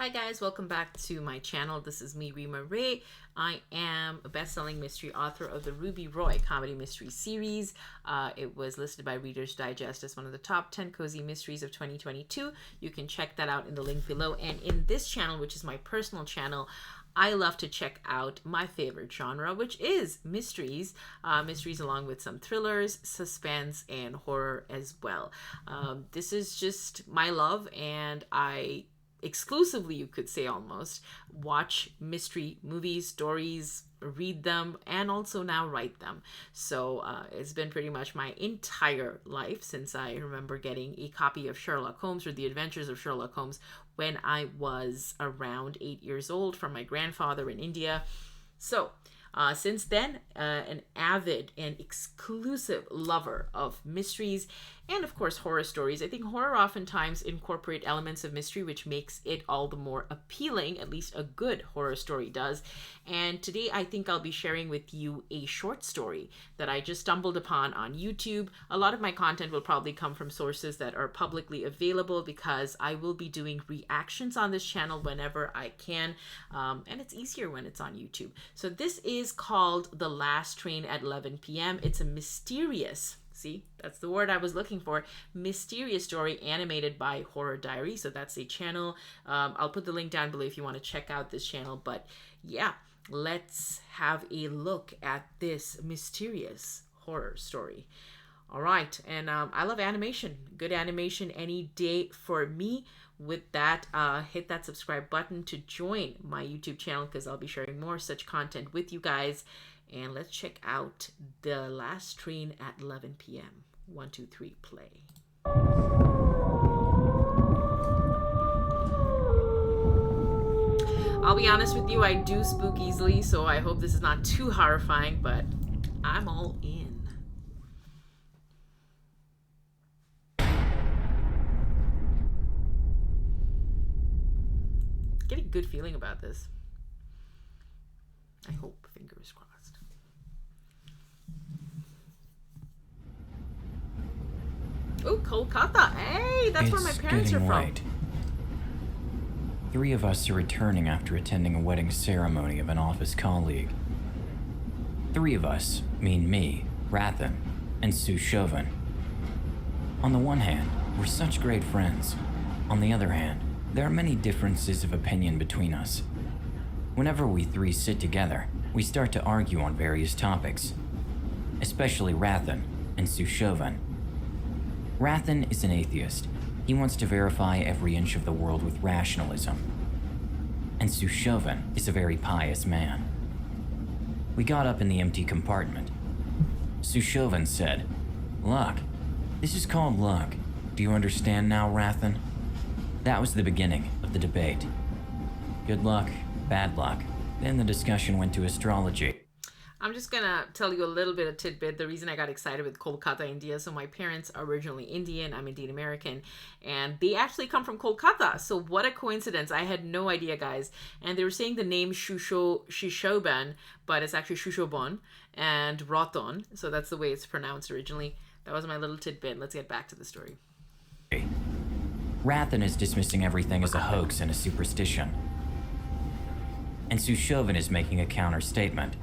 Hi guys, welcome back to my channel. This is me, Rima Ray. I am a best-selling mystery author of the Ruby Roy comedy mystery series. It was listed by Reader's Digest as one of the top 10 cozy mysteries of 2022. You can check that out in the link below. And in this channel, which is my personal channel, I love to check out my favorite genre, which is mysteries. Mysteries along with some thrillers, suspense, and horror as well. This is just my love, and I exclusively, you could say, almost watch mystery movies, stories, read them, and also now write them. So it's been pretty much my entire life since I remember getting a copy of Sherlock Holmes or The Adventures of Sherlock Holmes when I was around 8 years old from my grandfather in India. So since then, an avid and exclusive lover of mysteries and, of course, horror stories. I think horror oftentimes incorporate elements of mystery, which makes it all the more appealing, at least a good horror story does. And today I think I'll be sharing with you a short story that I just stumbled upon on YouTube. A lot of my content will probably come from sources that are publicly available because I will be doing reactions on this channel whenever I can. And it's easier when it's on YouTube. So this is called The Last Train at 11 p.m. It's a mysterious, see, that's the word I was looking for, mysterious story animated by Horror Diary. So that's a channel. I'll put the link down below if you want to check out this channel. But yeah, let's have a look at this mysterious horror story. All right, and I love animation. Good animation any day for me. With that, hit that subscribe button to join my YouTube channel because I'll be sharing more such content with you guys. And let's check out The Last Train at 11 p.m. 1, 2, 3, play. I'll be honest with you, I do spook easily, so I hope this is not too horrifying, but I'm all in. Getting a good feeling about this. I hope, fingers crossed. Oh, Kolkata. Hey, that's where my parents are from. Late. 3 of us are returning after attending a wedding ceremony of an office colleague. 3 of us mean me, Rathan, and Sue Chauvin. On the one hand, we're such great friends. On the other hand, there are many differences of opinion between us. Whenever we 3 sit together, we start to argue on various topics, especially Rathan and Sue Chauvin. Rathan is an atheist. He wants to verify every inch of the world with rationalism. And Sue Chauvin is a very pious man. We got up in the empty compartment. Sue Chauvin said, "Luck. This is called luck. Do you understand now, Rathan?" That was the beginning of the debate. Good luck, bad luck. Then the discussion went to astrology. I'm just gonna tell you a little bit of tidbit. The reason I got excited with Kolkata, India. So my parents are originally Indian. I'm Indian American, and they actually come from Kolkata. So what a coincidence! I had no idea, guys. And they were saying the name Shushoban, but it's actually Shushobon and Roton. So that's the way it's pronounced originally. That was my little tidbit. Let's get back to the story. Rathan is dismissing everything as a hoax and a superstition. And Sue Chauvin is making a counter-statement.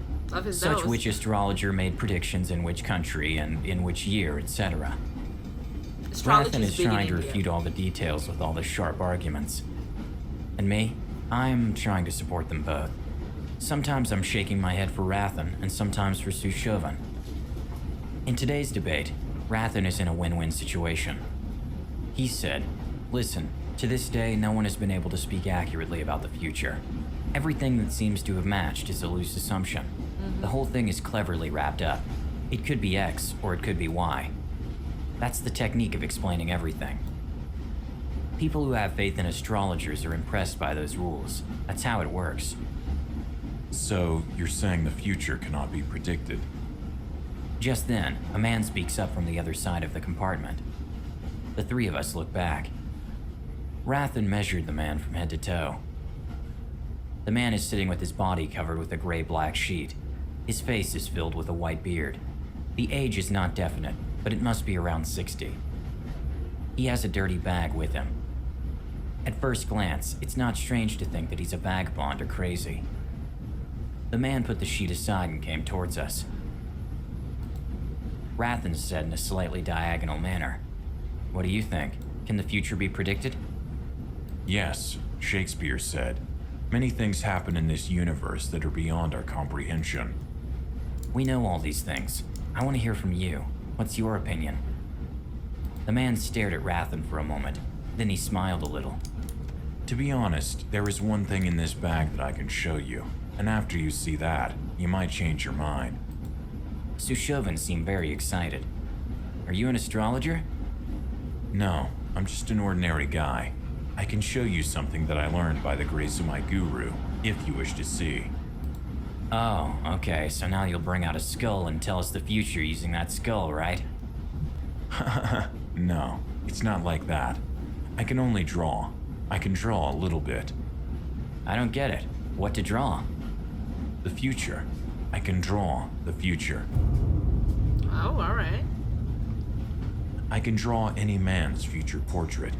Such which astrologer made predictions in which country and in which year, etc. Rathan is trying to refute all the details with all the sharp arguments. And me, I'm trying to support them both. Sometimes I'm shaking my head for Rathan, and sometimes for Sue Chauvin. In today's debate, Rathan is in a win-win situation. He said, "Listen, to this day, no one has been able to speak accurately about the future. Everything that seems to have matched is a loose assumption. The whole thing is cleverly wrapped up. It could be X or it could be Y. That's the technique of explaining everything. People who have faith in astrologers are impressed by those rules. That's how it works." So, you're saying the future cannot be predicted? Just then, a man speaks up from the other side of the compartment. The 3 of us look back. Rathan measured the man from head to toe. The man is sitting with his body covered with a gray-black sheet. His face is filled with a white beard. The age is not definite, but it must be around 60. He has a dirty bag with him. At first glance, it's not strange to think that he's a vagabond or crazy. The man put the sheet aside and came towards us. Rathen said in a slightly diagonal manner, "What do you think? Can the future be predicted?" Yes, Shakespeare said. Many things happen in this universe that are beyond our comprehension. We know all these things. I want to hear from you. What's your opinion? The man stared at Rathen for a moment. Then he smiled a little. To be honest, there is one thing in this bag that I can show you, and after you see that, you might change your mind. Sushovan seemed very excited. Are you an astrologer? No, I'm just an ordinary guy. I can show you something that I learned by the grace of my guru, if you wish to see. Oh, okay, so now you'll bring out a skull and tell us the future using that skull, right? No, it's not like that. I can only draw. I can draw a little bit. I don't get it. What to draw? The future. I can draw the future. Oh, alright. I can draw any man's future portrait.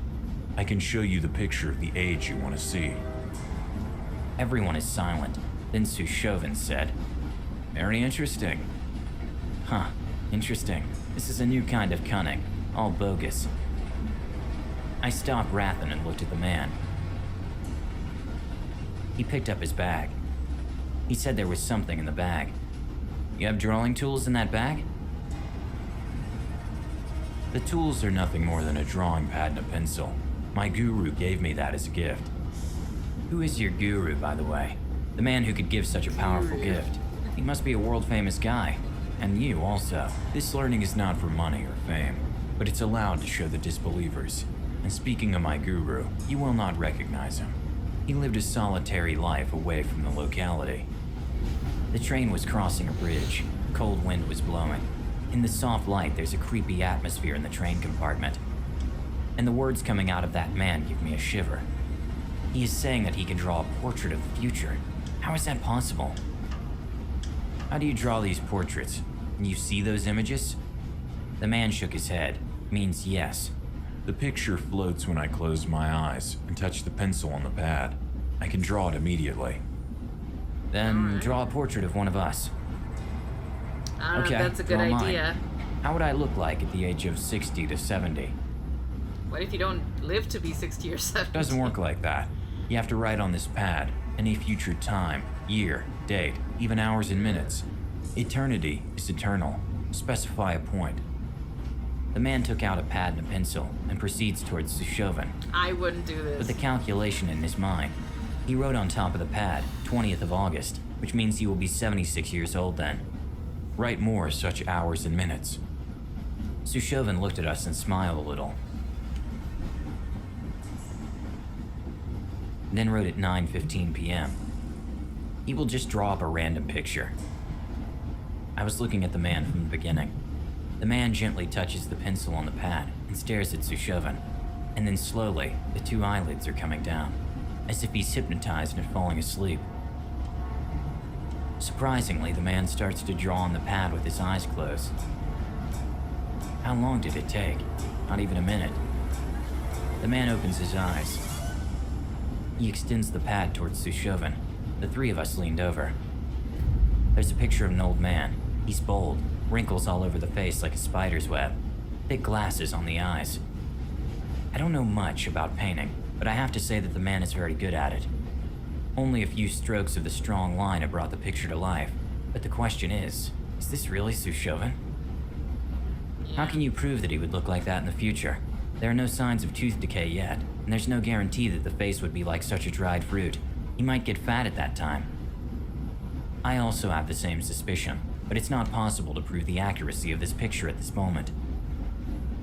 I can show you the picture of the age you want to see. Everyone is silent. Then Sushovan said, "Very interesting." Huh, interesting. This is a new kind of cunning. All bogus. I stopped Rathen and looked at the man. He picked up his bag. He said there was something in the bag. You have drawing tools in that bag? The tools are nothing more than a drawing pad and a pencil. My guru gave me that as a gift. Who is your guru, by the way? The man who could give such a powerful gift. He must be a world-famous guy. And you also. This learning is not for money or fame, but it's allowed to show the disbelievers. And speaking of my guru, you will not recognize him. He lived a solitary life away from the locality. The train was crossing a bridge. A cold wind was blowing. In the soft light, there's a creepy atmosphere in the train compartment. And the words coming out of that man give me a shiver. He is saying that he can draw a portrait of the future. How is that possible? How do you draw these portraits? Can you see those images? The man shook his head. Means yes. The picture floats when I close my eyes and touch the pencil on the pad. I can draw it immediately. Then draw a portrait of one of us. I don't know Okay, if that's a good draw idea. mine. How would I look like at the age of 60 to 70? What if you don't live to be 60 or 70? Doesn't work like that. You have to write on this pad any future time, year, date, even hours and minutes. Eternity is eternal. Specify a point. The man took out a pad and a pencil and proceeds towards Sushovan. I wouldn't do With this. a calculation in his mind, he wrote on top of the pad, 20th of August, which means he will be 76 years old then. Write more such hours and minutes. Sushovan looked at us and smiled a little. Then wrote at 9:15 p.m. He will just draw up a random picture. I was looking at the man from the beginning. The man gently touches the pencil on the pad and stares at Sushovan, and then slowly, the two eyelids are coming down, as if he's hypnotized and falling asleep. Surprisingly, the man starts to draw on the pad with his eyes closed. How long did it take? Not even a minute. The man opens his eyes. He extends the pad towards Sushovan. The three of us leaned over. There's a picture of an old man. He's bald, wrinkles all over the face like a spider's web, thick glasses on the eyes. I don't know much about painting, but I have to say that the man is very good at it. Only a few strokes of the strong line have brought the picture to life, but the question is this really Sushovan? How can you prove that he would look like that in the future? There are no signs of tooth decay yet, and there's no guarantee that the face would be like such a dried fruit. He might get fat at that time. I also have the same suspicion, but it's not possible to prove the accuracy of this picture at this moment.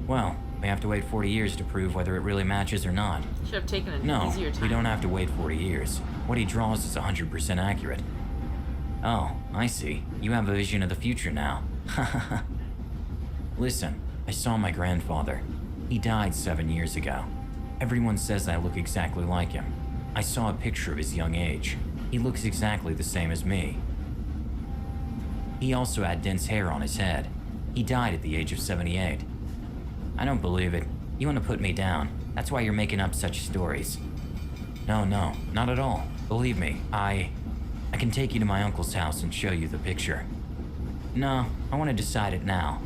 Well, we have to wait 40 years to prove whether it really matches or not. Should have taken an No, easier time. we don't have to wait 40 years. What he draws is 100% accurate. Oh, I see. You have a vision of the future now. Listen, I saw my grandfather. He died 7 years ago. Everyone says I look exactly like him. I saw a picture of his young age. He looks exactly the same as me. He also had dense hair on his head. He died at the age of 78. I don't believe it. You want to put me down. That's why you're making up such stories. No, not at all. Believe me, I can take you to my uncle's house and show you the picture. No, I want to decide it now.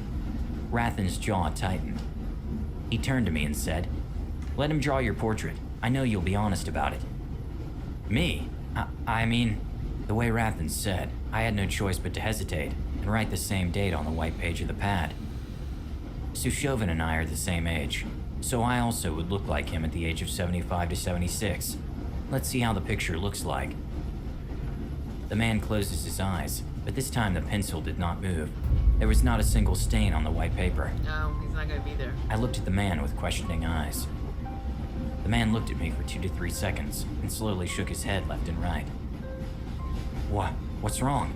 Rathan's jaw tightened. He turned to me and said, "Let him draw your portrait. I know you'll be honest about it." Me? I mean, the way Rathan said, I had no choice but to hesitate and write the same date on the white page of the pad. Sushovan and I are the same age, so I also would look like him at the age of 75 to 76. Let's see how the picture looks like. The man closes his eyes, but this time the pencil did not move. There was not a single stain on the white paper. No, he's not gonna be there. I looked at the man with questioning eyes. The man looked at me for 2 to 3 seconds and slowly shook his head left and right. What's wrong?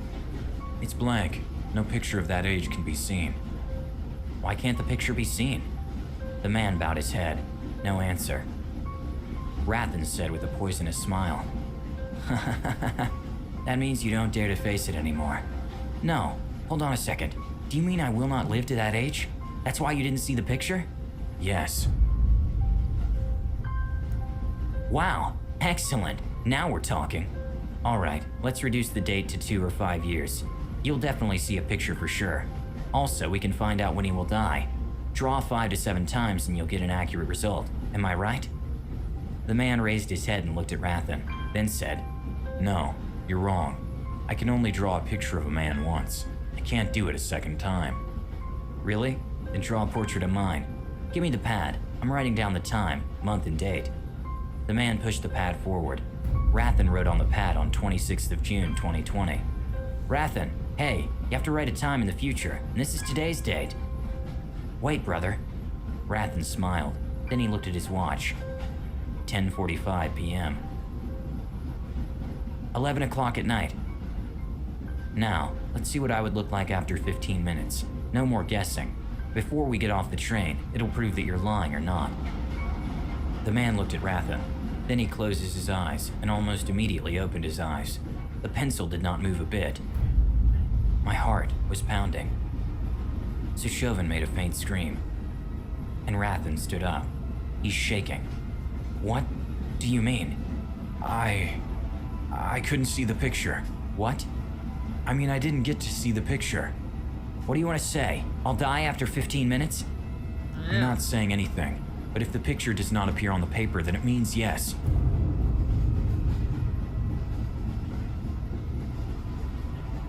It's blank. No picture of that age can be seen. Why can't the picture be seen? The man bowed his head. No answer. Rathan said with a poisonous smile, "That means you don't dare to face it anymore." No, hold on a second. Do you mean I will not live to that age? That's why you didn't see the picture? Yes. Wow, excellent. Now we're talking. All right, let's reduce the date to 2 or 5 years. You'll definitely see a picture for sure. Also, we can find out when he will die. Draw 5 to 7 times and you'll get an accurate result. Am I right? The man raised his head and looked at Rathan, then said, No, you're wrong. I can only draw a picture of a man once. I can't do it a second time. Really? Then draw a portrait of mine. Give me the pad. I'm writing down the time, month, and date. The man pushed the pad forward. Rathan wrote on the pad on 26th of June, 2020. Rathan, hey, you have to write a time in the future, and this is today's date. Wait, brother. Rathan smiled. Then he looked at his watch. 10:45 p.m. 11 o'clock at night. Now, let's see what I would look like after 15 minutes. No more guessing. Before we get off the train, it'll prove that you're lying or not. The man looked at Rathan. Then he closes his eyes and almost immediately opened his eyes. The pencil did not move a bit. My heart was pounding. Sushovan made a faint scream. And Rathan stood up. He's shaking. What do you mean? I couldn't see the picture. What? I mean, I didn't get to see the picture. What do you want to say? I'll die after 15 minutes? I'm not saying anything, but if the picture does not appear on the paper, then it means yes.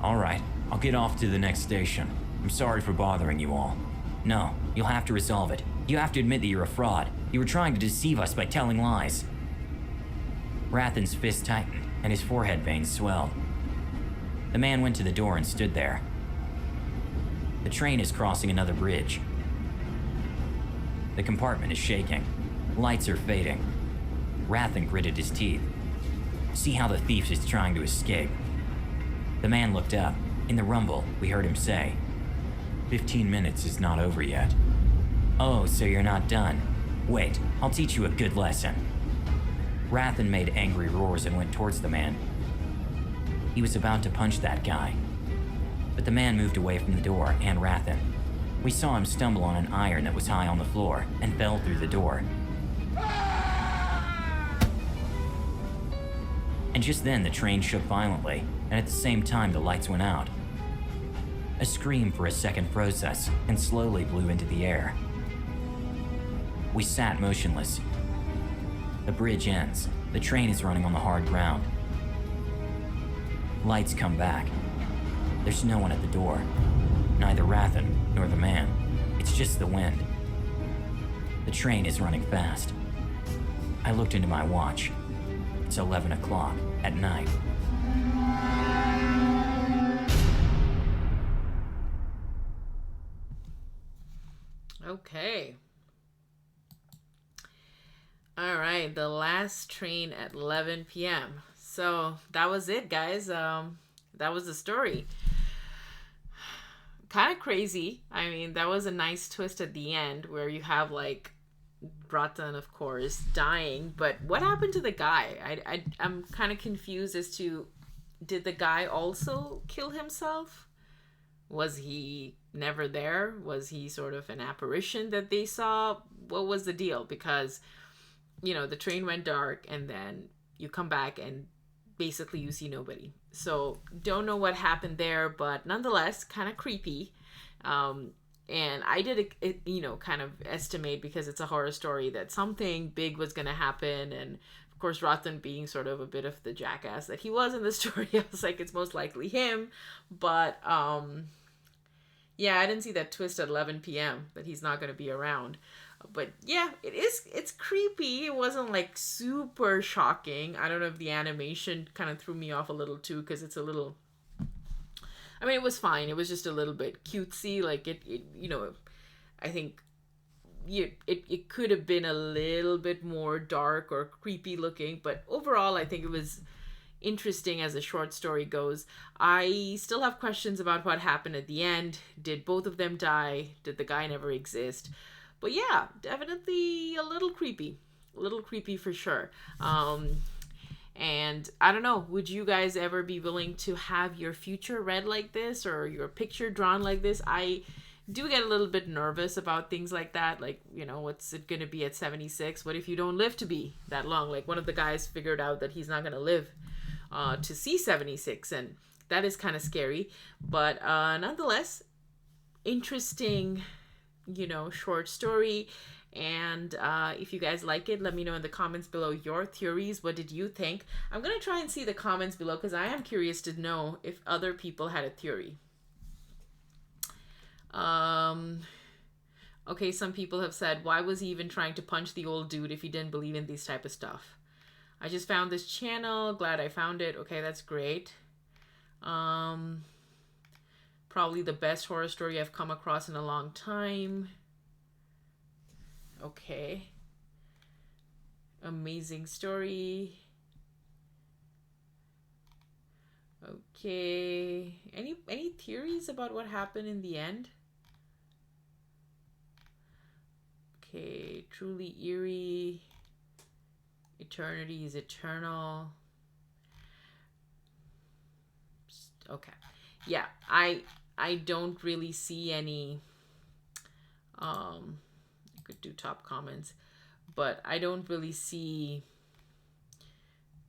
All right, I'll get off to the next station. I'm sorry for bothering you all. No, you'll have to resolve it. You have to admit that you're a fraud. You were trying to deceive us by telling lies. Rathan's fist tightened, and his forehead veins swelled. The man went to the door and stood there. The train is crossing another bridge. The compartment is shaking. Lights are fading. Rathan gritted his teeth. See how the thief is trying to escape. The man looked up. In the rumble, we heard him say, 15 minutes is not over yet. Oh, so you're not done. Wait, I'll teach you a good lesson. Rathan made angry roars and went towards the man. He was about to punch that guy. But the man moved away from the door and Rathan. We saw him stumble on an iron that was high on the floor and fell through the door. And just then the train shook violently, and at the same time the lights went out. A scream for a second froze us and slowly blew into the air. We sat motionless. The bridge ends. The train is running on the hard ground. Lights come back. There's no one at the door. Neither Rathan nor the man. It's just the wind. The train is running fast. I looked into my watch. It's 11 o'clock at night. Okay. All right, the last train at 11 p.m. So that was it, guys. That was the story. Kind of crazy. I mean, that was a nice twist at the end where you have like Bratan, of course, dying. But what happened to the guy? I'm kind of confused as to, did the guy also kill himself? Was he never there? Was he sort of an apparition that they saw? What was the deal? Because, you know, the train went dark and then you come back and basically you see nobody. So don't know what happened there, but nonetheless, kind of creepy. And I did, kind of estimate, because it's a horror story, that something big was going to happen. And of course, Rothan being sort of a bit of the jackass that he was in the story, I was like, it's most likely him. But yeah, I didn't see that twist at 11 p.m. that he's not going to be around. But yeah, it's creepy. It wasn't like super shocking. I don't know if the animation kind of threw me off a little too, because it's a little, I mean, it was fine. It was just a little bit cutesy. Like it I think it could have been a little bit more dark or creepy looking, but overall I think it was interesting as a short story goes. I still have questions about what happened at the end. Did both of them die? Did the guy never exist? But yeah, definitely a little creepy for sure. And I don't know, would you guys ever be willing to have your future read like this, or your picture drawn like this? I do get a little bit nervous about things like that. Like, what's it going to be at 76? What if you don't live to be that long? Like, one of the guys figured out that he's not going to live to see 76, and that is kind of scary. But nonetheless, interesting, short story. And if you guys like it, let me know in the comments below your theories. What did you think? I'm going to try and see the comments below, because I am curious to know if other people had a theory. Okay, some people have said, why was he even trying to punch the old dude if he didn't believe in these type of stuff? I just found this channel. Glad I found it. Okay, that's great. Probably the best horror story I've come across in a long time. Okay. Amazing story. Okay. Any theories about what happened in the end? Okay. Truly eerie. Eternity is eternal. Okay. Yeah, I don't really see any could do top comments, but I don't really see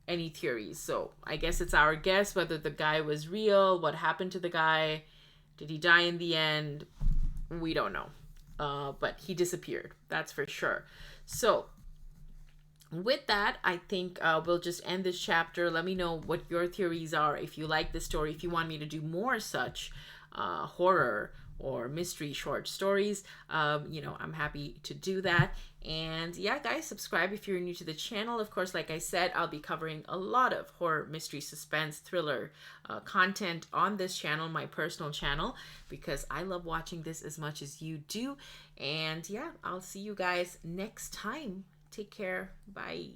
any theories. So I guess it's our guess whether the guy was real, what happened to the guy, did he die in the end? We don't know. But he disappeared, that's for sure. So with that, I think we'll just end this chapter. Let me know what your theories are. If you like this story, if you want me to do more such horror or mystery short stories, I'm happy to do that. And yeah, guys, subscribe if you're new to the channel. Of course, like I said, I'll be covering a lot of horror, mystery, suspense, thriller content on this channel, my personal channel, because I love watching this as much as you do. And yeah, I'll see you guys next time. Take care. Bye.